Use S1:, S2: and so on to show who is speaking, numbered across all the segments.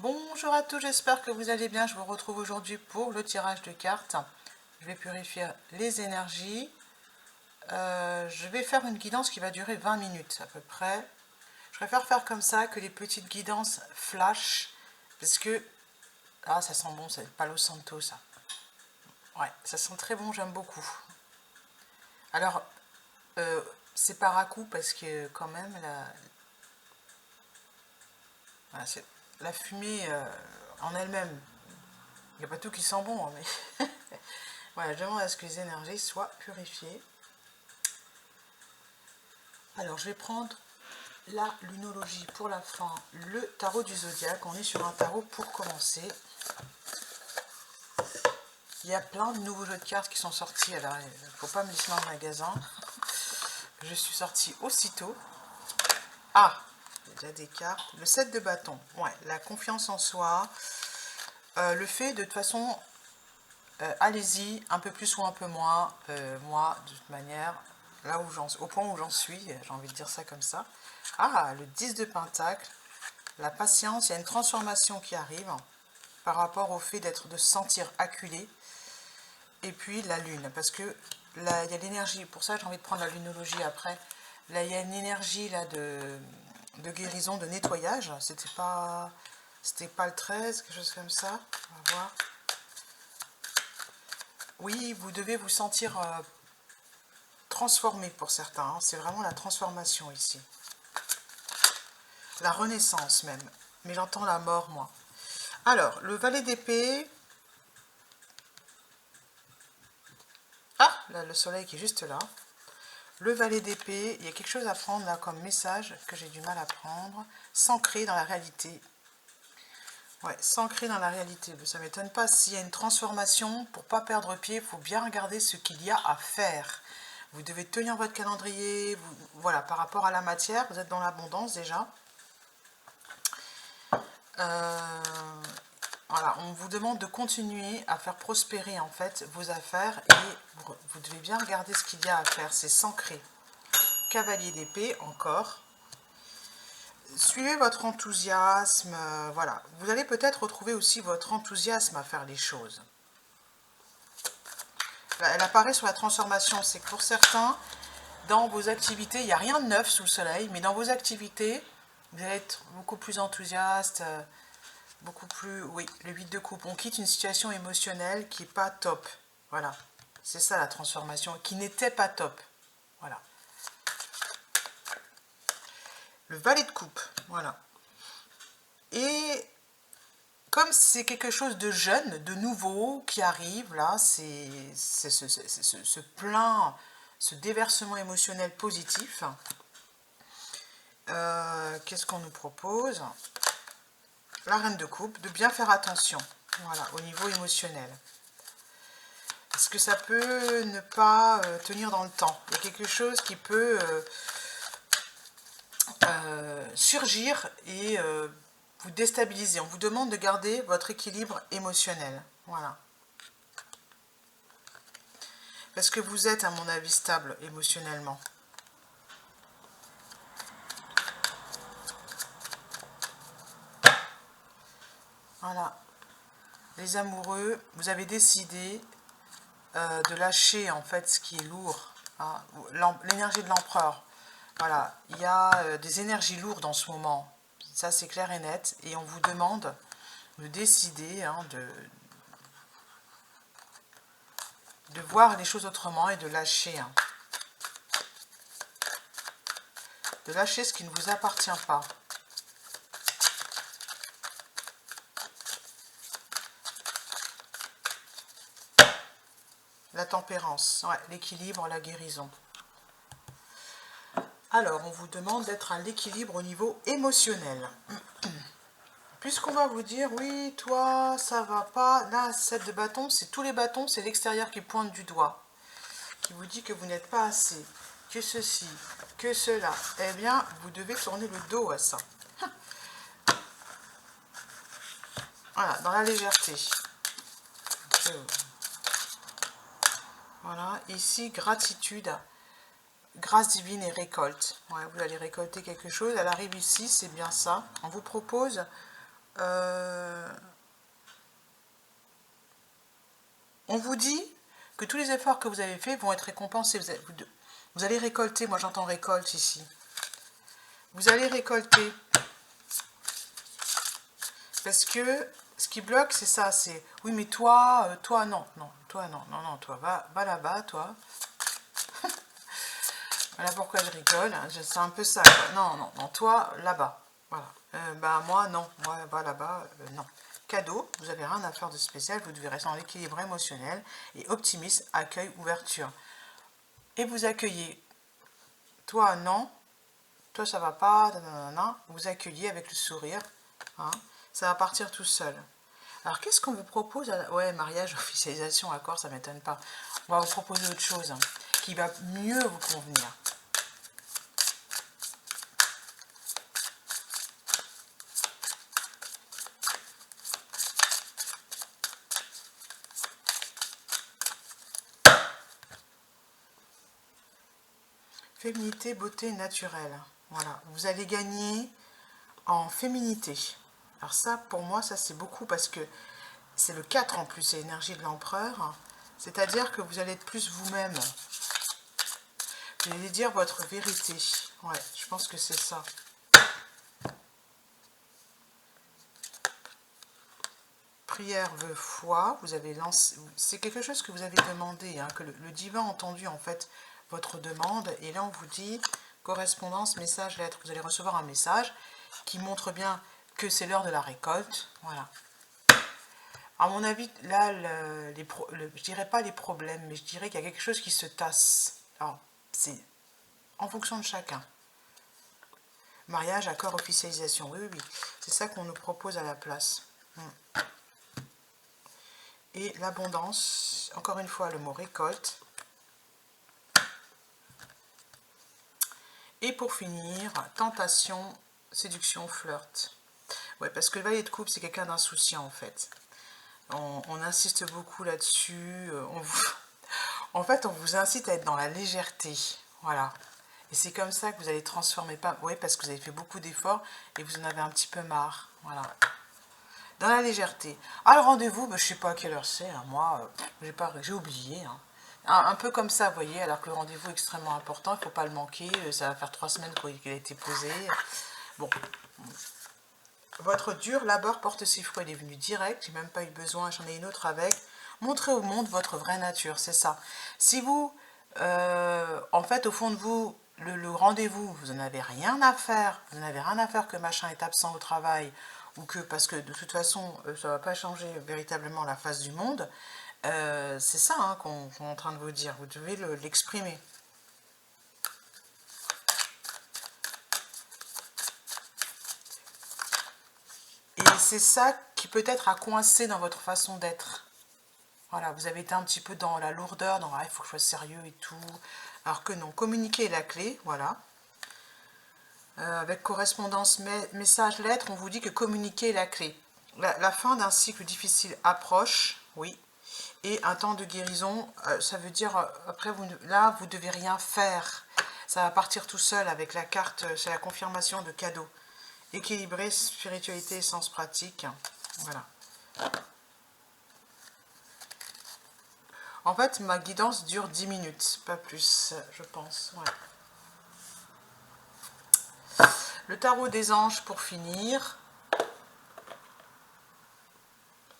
S1: Bonjour à tous, j'espère que vous allez bien. Je vous retrouve aujourd'hui pour le tirage de cartes. Je vais purifier les énergies. Je vais faire une guidance qui va durer 20 minutes à peu près. Je préfère faire comme ça que les petites guidances flash. Parce que... Ah, ça sent bon, c'est Palo Santo ça. Ouais, ça sent très bon, j'aime beaucoup. Alors, c'est par à coup parce que quand même, voilà, la fumée en elle-même, il n'y a pas tout qui sent bon, hein, mais... Voilà, je demande à ce que les énergies soient purifiées. Alors, je vais prendre la lunologie pour la fin, le tarot du zodiaque. On est sur un tarot pour commencer. Il y a plein de nouveaux jeux de cartes qui sont sortis. Alors, il ne faut pas me laisser dans le magasin. Je suis sortie aussitôt. Ah, il y a déjà des cartes. Le 7 de bâton. Ouais, la confiance en soi. Le fait de toute façon, allez-y, un peu plus ou un peu moins. Moi, de toute manière, là où au point où j'en suis, j'ai envie de dire ça comme ça. Ah, le 10 de pentacle. La patience, il y a une transformation qui arrive par rapport au fait de se sentir acculé. Et puis la lune, parce que là, il y a l'énergie, pour ça j'ai envie de prendre la lunologie après. Là, il y a une énergie là, de guérison, de nettoyage. C'était pas le 13, quelque chose comme ça. On va voir. Oui, vous devez vous sentir transformé pour certains. Hein. C'est vraiment la transformation ici. La renaissance même. Mais j'entends la mort, moi. Alors, le valet d'épée. Ah, là, le soleil qui est juste là. Le valet d'épée, il y a quelque chose à prendre là comme message que j'ai du mal à prendre. S'ancrer dans la réalité. Ouais, s'ancrer dans la réalité. Ça ne m'étonne pas. S'il y a une transformation, pour ne pas perdre pied, il faut bien regarder ce qu'il y a à faire. Vous devez tenir votre calendrier. Voilà, par rapport à la matière, vous êtes dans l'abondance déjà. Voilà, on vous demande de continuer à faire prospérer en fait vos affaires et vous devez bien regarder ce qu'il y a à faire, c'est s'ancrer. Cavalier d'épée, encore. Suivez votre enthousiasme, voilà. Vous allez peut-être retrouver aussi votre enthousiasme à faire les choses. Elle apparaît sur la transformation, c'est que pour certains, dans vos activités, il n'y a rien de neuf sous le soleil, mais dans vos activités, vous allez être beaucoup plus enthousiaste, beaucoup plus... Oui, le 8 de coupe. On quitte une situation émotionnelle qui n'est pas top. Voilà. C'est ça la transformation, qui n'était pas top. Voilà. Le valet de coupe. Voilà. Et comme c'est quelque chose de jeune, de nouveau, qui arrive, là, c'est ce plein, ce déversement émotionnel positif. Qu'est-ce qu'on nous propose? La reine de coupe, de bien faire attention, voilà, au niveau émotionnel. Parce que ça peut ne pas tenir dans le temps. Il y a quelque chose qui peut surgir et vous déstabiliser. On vous demande de garder votre équilibre émotionnel. Voilà. Parce que vous êtes, à mon avis, stable émotionnellement. Voilà. Les amoureux, vous avez décidé de lâcher en fait ce qui est lourd. Hein. L'énergie de l'empereur. Voilà. Il y a des énergies lourdes en ce moment. Ça, c'est clair et net. Et on vous demande de décider hein, de voir les choses autrement et de lâcher. Hein. De lâcher ce qui ne vous appartient pas. La tempérance, ouais, l'équilibre, la guérison. Alors, on vous demande d'être à l'équilibre au niveau émotionnel. Puisqu'on va vous dire, oui, toi, ça va pas. Là, 7 de bâton, c'est tous les bâtons, c'est l'extérieur qui pointe du doigt. Qui vous dit que vous n'êtes pas assez, que ceci, que cela. Eh bien, vous devez tourner le dos à ça. Voilà, dans la légèreté. Voilà, ici, gratitude, grâce divine et récolte. Ouais, vous allez récolter quelque chose. Elle arrive ici, c'est bien ça. On vous propose on vous dit que tous les efforts que vous avez faits vont être récompensés. Vous allez récolter, moi j'entends récolte ici. Vous allez récolter. Parce que ce qui bloque, c'est ça, c'est oui, mais toi, non, toi non, toi, va là-bas, toi. Voilà pourquoi je rigole, hein, c'est un peu ça, quoi. Non, toi, là-bas, voilà. Bah moi, non, moi, va là-bas, non. Cadeau, vous n'avez rien à faire de spécial, vous devez rester en équilibre émotionnel et optimiste, accueil, ouverture. Et vous accueillez, toi, non, toi, ça va pas, nanana, vous accueillez avec le sourire, hein, ça va partir tout seul. Alors, qu'est-ce qu'on vous propose Ouais, mariage, officialisation, accord, ça ne m'étonne pas. On va vous proposer autre chose, hein, qui va mieux vous convenir. Féminité, beauté naturelle. Voilà, vous allez gagner en féminité. Alors ça, pour moi, ça c'est beaucoup parce que c'est le 4 en plus, c'est l'énergie de l'empereur. C'est-à-dire que vous allez être plus vous-même. Vous allez dire votre vérité. Ouais, je pense que c'est ça. Prière, vœu, foi. Vous avez lancé. C'est quelque chose que vous avez demandé, hein, que le divin a entendu en fait votre demande. Et là, on vous dit correspondance, message, lettre. Vous allez recevoir un message qui montre bien que c'est l'heure de la récolte. Voilà. À mon avis, là, je dirais pas les problèmes, mais je dirais qu'il y a quelque chose qui se tasse. Alors, c'est en fonction de chacun. Mariage, accord, officialisation. Oui. C'est ça qu'on nous propose à la place. Et l'abondance, encore une fois, le mot récolte. Et pour finir, tentation, séduction, flirt. Ouais, parce que le valet de coupe, c'est quelqu'un d'insouciant en fait. On insiste beaucoup là-dessus. En fait, on vous incite à être dans la légèreté. Voilà. Et c'est comme ça que vous allez transformer pas. Oui, parce que vous avez fait beaucoup d'efforts et vous en avez un petit peu marre. Voilà. Dans la légèreté. Ah, le rendez-vous, je ne sais pas à quelle heure c'est. Hein. Moi, j'ai oublié. Hein. Un peu comme ça, vous voyez, alors que le rendez-vous est extrêmement important, il ne faut pas le manquer. Ça va faire 3 semaines qu'il a été posé. Bon. Votre dur labeur porte ses fruits. Il est venu direct. J'ai même pas eu besoin. J'en ai une autre avec. Montrez au monde votre vraie nature. C'est ça. Si vous, en fait, au fond de vous, le rendez-vous, vous n'en avez rien à faire. Vous n'avez rien à faire que machin est absent au travail. Ou que parce que de toute façon, ça ne va pas changer véritablement la face du monde. C'est ça hein, qu'on est en train de vous dire. Vous devez l'exprimer. Et c'est ça qui peut-être a coincé dans votre façon d'être. Voilà, vous avez été un petit peu dans la lourdeur, dans il faut que je sois sérieux et tout. Alors que non, communiquer est la clé, voilà. Avec correspondance, message, lettre, on vous dit que communiquer est la clé. La fin d'un cycle difficile approche, oui. Et un temps de guérison, ça veut dire, après, là, vous ne devez rien faire. Ça va partir tout seul avec la carte, c'est la confirmation de cadeau. Équilibrer spiritualité et sens pratique. Voilà. En fait, ma guidance dure 10 minutes, pas plus, je pense. Ouais. Le tarot des anges pour finir.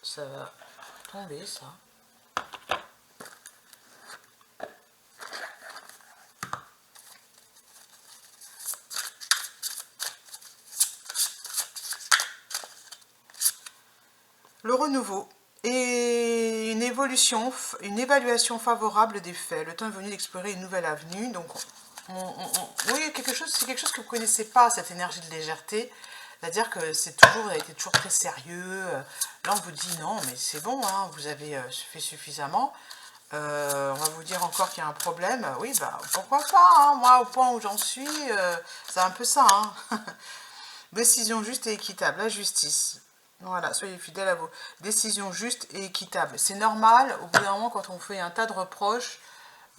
S1: Ça va tomber, ça. Le renouveau et une évaluation favorable des faits. Le temps est venu d'explorer une nouvelle avenue. Donc, oui, c'est quelque chose que vous ne connaissez pas, cette énergie de légèreté. C'est-à-dire que vous avez été toujours très sérieux. Là, on vous dit non, mais c'est bon, hein, vous avez fait suffisamment. On va vous dire encore qu'il y a un problème. Oui, bah pourquoi pas, hein, moi, au point où j'en suis, c'est un peu ça. Hein. Décision juste et équitable, la justice. Voilà, soyez fidèles à vos décisions justes et équitables. C'est normal, au bout d'un moment, quand on fait un tas de reproches,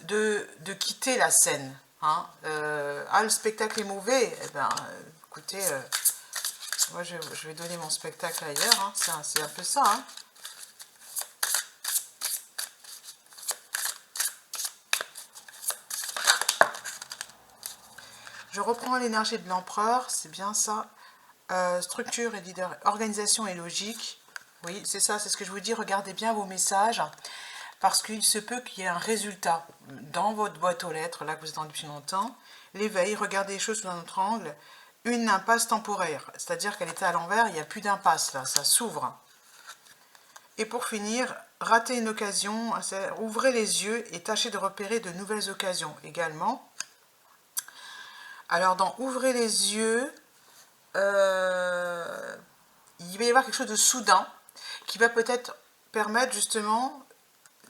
S1: de quitter la scène. Hein. Le spectacle est mauvais. Eh ben, écoutez, moi je vais donner mon spectacle ailleurs. Hein. C'est un peu ça. Hein. Je reprends l'énergie de l'empereur, c'est bien ça. Structure et leader, organisation et logique. Oui, c'est ça, c'est ce que je vous dis. Regardez bien vos messages, parce qu'il se peut qu'il y ait un résultat dans votre boîte aux lettres, là que vous êtes depuis longtemps. L'éveil, regardez les choses sous un autre angle. Une impasse temporaire, c'est-à-dire qu'elle était à l'envers, il n'y a plus d'impasse là, ça s'ouvre. Et pour finir, rater une occasion, ouvrez les yeux et tâchez de repérer de nouvelles occasions également. Alors dans ouvrez les yeux, il va y avoir quelque chose de soudain qui va peut-être permettre justement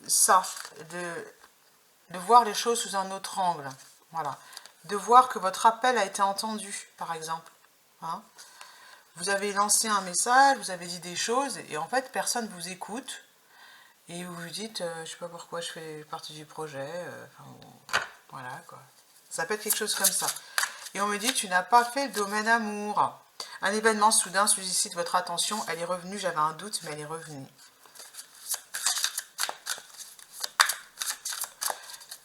S1: ça, de voir les choses sous un autre angle. Voilà. De voir que votre appel a été entendu, par exemple. Hein? Vous avez lancé un message, vous avez dit des choses, et en fait, personne ne vous écoute. Et vous vous dites, je ne sais pas pourquoi je fais partie du projet. Voilà, quoi. Ça peut être quelque chose comme ça. Et on me dit, tu n'as pas fait le domaine amour. Un événement soudain sollicite votre attention. Elle est revenue, j'avais un doute, mais elle est revenue.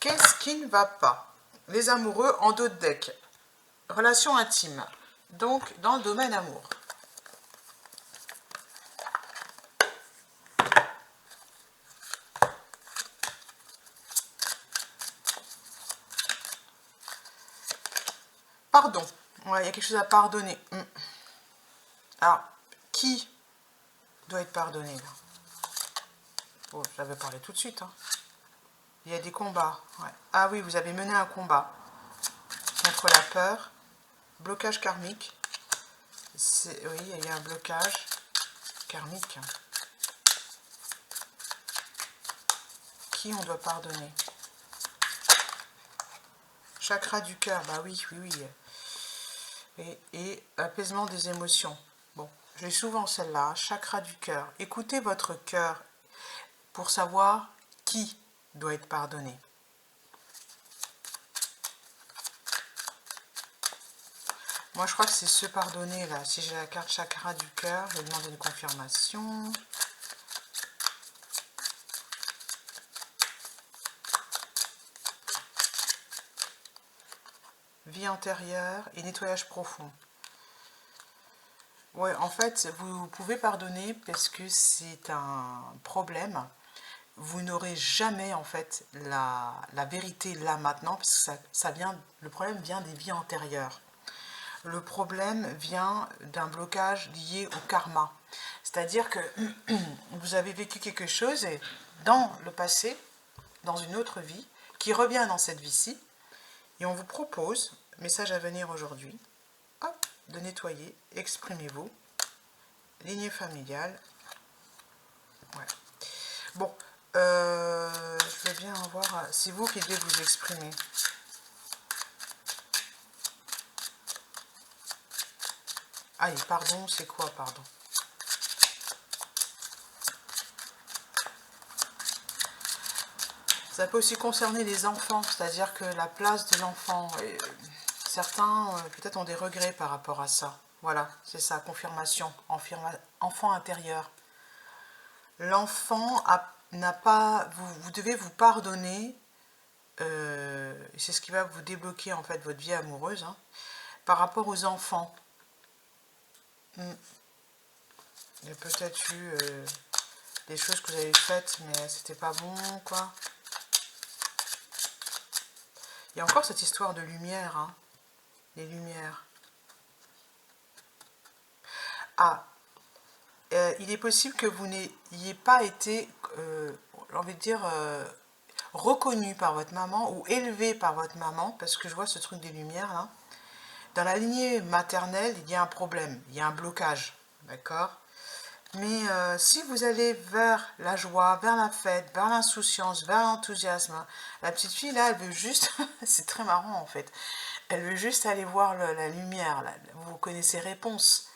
S1: Qu'est-ce qui ne va pas? Les amoureux en dos de deck. Relation intime. Donc, dans le domaine amour. Pardon. Ouais, il y a quelque chose à pardonner. Alors, qui doit être pardonné là? Oh, j'avais parlé tout de suite. Hein. Il y a des combats. Ouais. Ah oui, vous avez mené un combat contre la peur. Blocage karmique. Oui, il y a un blocage karmique. Qui on doit pardonner? Chakra du cœur, bah oui, oui, oui. Et apaisement des émotions. Bon, j'ai souvent celle-là, chakra du cœur. Écoutez votre cœur pour savoir qui doit être pardonné. Moi, je crois que c'est ce pardonner là. Si j'ai la carte chakra du cœur, je vais demander une confirmation. Vie antérieure et nettoyage profond. Ouais, en fait, vous pouvez pardonner parce que c'est un problème. Vous n'aurez jamais en fait la vérité là maintenant, parce que ça vient, le problème vient des vies antérieures. Le problème vient d'un blocage lié au karma. C'est-à-dire que vous avez vécu quelque chose et dans le passé, dans une autre vie, qui revient dans cette vie-ci, et on vous propose, message à venir aujourd'hui, de nettoyer, exprimez-vous, lignée familiale. Ouais. Bon, je veux bien voir, c'est vous qui devez vous exprimer. Ah, et pardon, c'est quoi, pardon? Ça peut aussi concerner les enfants, c'est-à-dire que la place de l'enfant, certains peut-être ont des regrets par rapport à ça. Voilà, c'est ça, confirmation, enfant intérieur. L'enfant n'a pas, vous devez vous pardonner, c'est ce qui va vous débloquer en fait votre vie amoureuse, hein, par rapport aux enfants. Il y a peut-être eu des choses que vous avez faites, mais c'était pas bon, quoi. Il y a encore cette histoire de lumière, hein, les lumières. Ah, il est possible que vous n'ayez pas été, j'ai envie de dire, reconnu par votre maman ou élevé par votre maman, parce que je vois ce truc des lumières là. Dans la lignée maternelle, il y a un problème, il y a un blocage, d'accord? Mais si vous allez vers la joie, vers la fête, vers l'insouciance, vers l'enthousiasme, la petite fille là, elle veut juste, c'est très marrant en fait, elle veut juste aller voir la lumière, là. Vous connaissez réponse.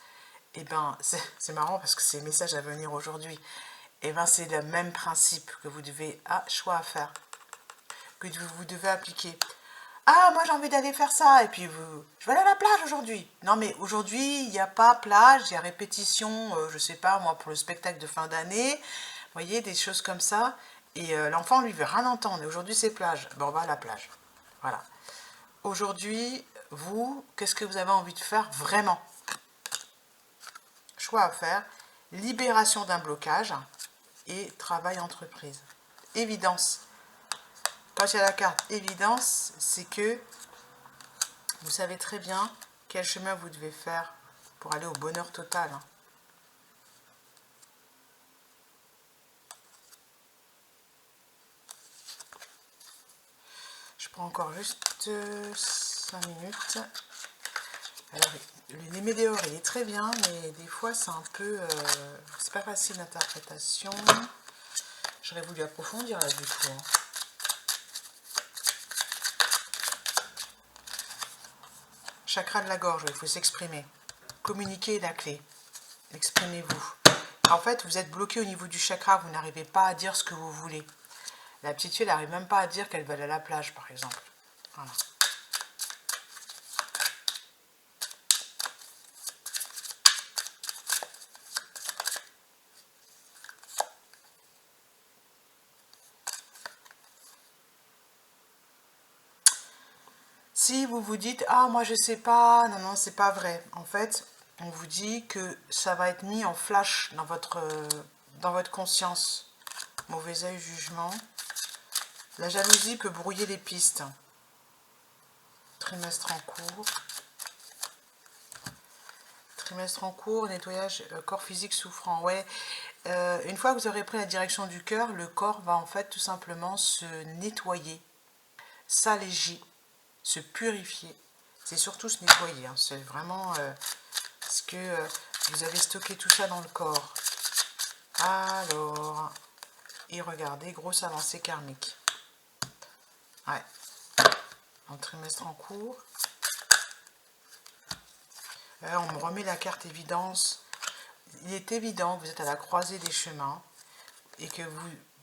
S1: Et bien, c'est marrant parce que c'est le message à venir aujourd'hui. Et bien, c'est le même principe que vous devez, choix à faire, que vous devez appliquer. Ah, moi j'ai envie d'aller faire ça, et puis je vais aller à la plage aujourd'hui. Non mais aujourd'hui, il n'y a pas plage, il y a répétition, je sais pas, moi pour le spectacle de fin d'année, vous voyez, des choses comme ça. Et l'enfant, lui, veut rien entendre, et aujourd'hui c'est plage, bon, on va à la plage. Voilà. Aujourd'hui, vous, qu'est-ce que vous avez envie de faire vraiment? Choix à faire, libération d'un blocage et travail entreprise. Évidence. Quand il y a la carte évidence, c'est que vous savez très bien quel chemin vous devez faire pour aller au bonheur total. Je prends encore juste 5 minutes. Alors, les météores, il est très bien, mais des fois, c'est un peu... c'est pas facile d'interprétation. J'aurais voulu approfondir là, du coup. Chakra de la gorge, il faut s'exprimer. Communiquer est la clé. Exprimez-vous. En fait, vous êtes bloqué au niveau du chakra, vous n'arrivez pas à dire ce que vous voulez. La petite fille, elle n'arrive même pas à dire qu'elle va aller à la plage, par exemple. Voilà. Si vous vous dites, ah, moi je sais pas, non, non, c'est pas vrai. En fait, on vous dit que ça va être mis en flash dans votre conscience. Mauvais œil, jugement. La jalousie peut brouiller les pistes. Trimestre en cours. Trimestre en cours, nettoyage, corps physique souffrant. Ouais, une fois que vous aurez pris la direction du cœur, le corps va en fait tout simplement se nettoyer, s'alléger, se purifier. C'est surtout se nettoyer. Hein. C'est vraiment parce que vous avez stocké tout ça dans le corps. Alors, et regardez, grosse avancée karmique. Ouais. En trimestre en cours. On me remet la carte évidence. Il est évident que vous êtes à la croisée des chemins et que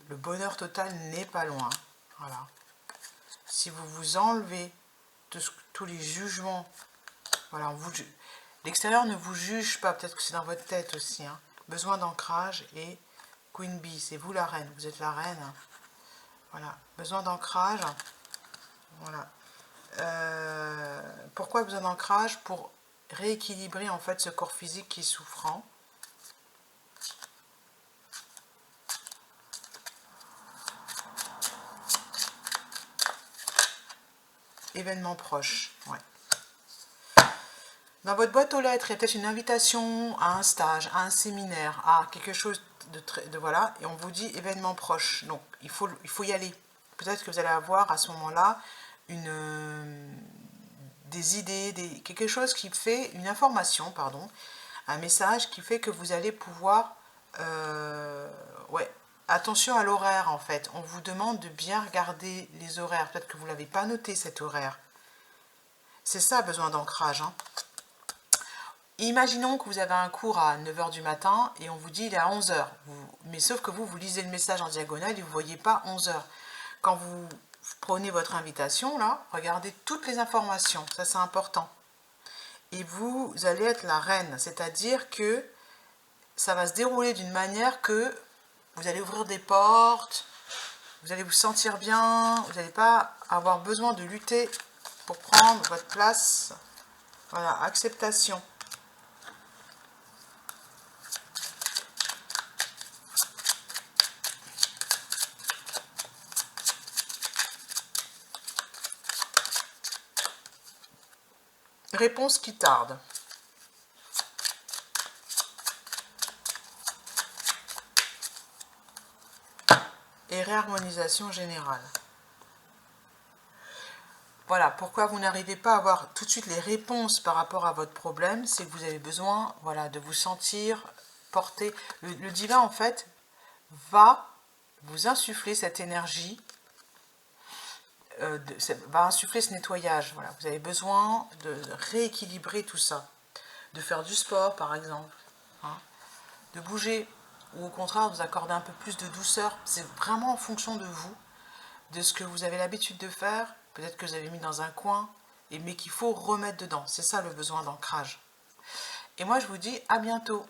S1: le bonheur total n'est pas loin. Voilà. Si vous vous enlevez tous les jugements, voilà, l'extérieur ne vous juge pas, peut-être que c'est dans votre tête aussi. Hein. Besoin d'ancrage et Queen Bee, c'est vous la reine, vous êtes la reine. Voilà, besoin d'ancrage. Voilà. Pourquoi besoin d'ancrage? Pour rééquilibrer en fait ce corps physique qui est souffrant. Événement proche, ouais. Dans votre boîte aux lettres, il y a peut-être une invitation à un stage, à un séminaire, à quelque chose de voilà, et on vous dit événement proche. Donc, il faut y aller. Peut-être que vous allez avoir à ce moment-là des idées, quelque chose qui fait, une information, pardon, un message qui fait que vous allez pouvoir, ouais, attention à l'horaire en fait. On vous demande de bien regarder les horaires. Peut-être que vous ne l'avez pas noté cet horaire. C'est ça, besoin d'ancrage. Hein. Imaginons que vous avez un cours à 9 h du matin et on vous dit il est à 11 h. Mais sauf que vous lisez le message en diagonale et vous ne voyez pas 11 h. Quand vous prenez votre invitation, là, regardez toutes les informations. Ça, c'est important. Et vous allez être la reine. C'est-à-dire que ça va se dérouler d'une manière que vous allez ouvrir des portes, vous allez vous sentir bien, vous n'allez pas avoir besoin de lutter pour prendre votre place. Voilà, acceptation. Réponse qui tarde. Et réharmonisation générale. Voilà, pourquoi vous n'arrivez pas à avoir tout de suite les réponses par rapport à votre problème, c'est que vous avez besoin, voilà, de vous sentir porté. Le divin, en fait, va vous insuffler cette énergie, va insuffler ce nettoyage. Voilà. Vous avez besoin de rééquilibrer tout ça, de faire du sport, par exemple, hein, de bouger, ou au contraire, de vous accorder un peu plus de douceur. C'est vraiment en fonction de vous, de ce que vous avez l'habitude de faire, peut-être que vous avez mis dans un coin, mais qu'il faut remettre dedans. C'est ça le besoin d'ancrage. Et moi, je vous dis à bientôt.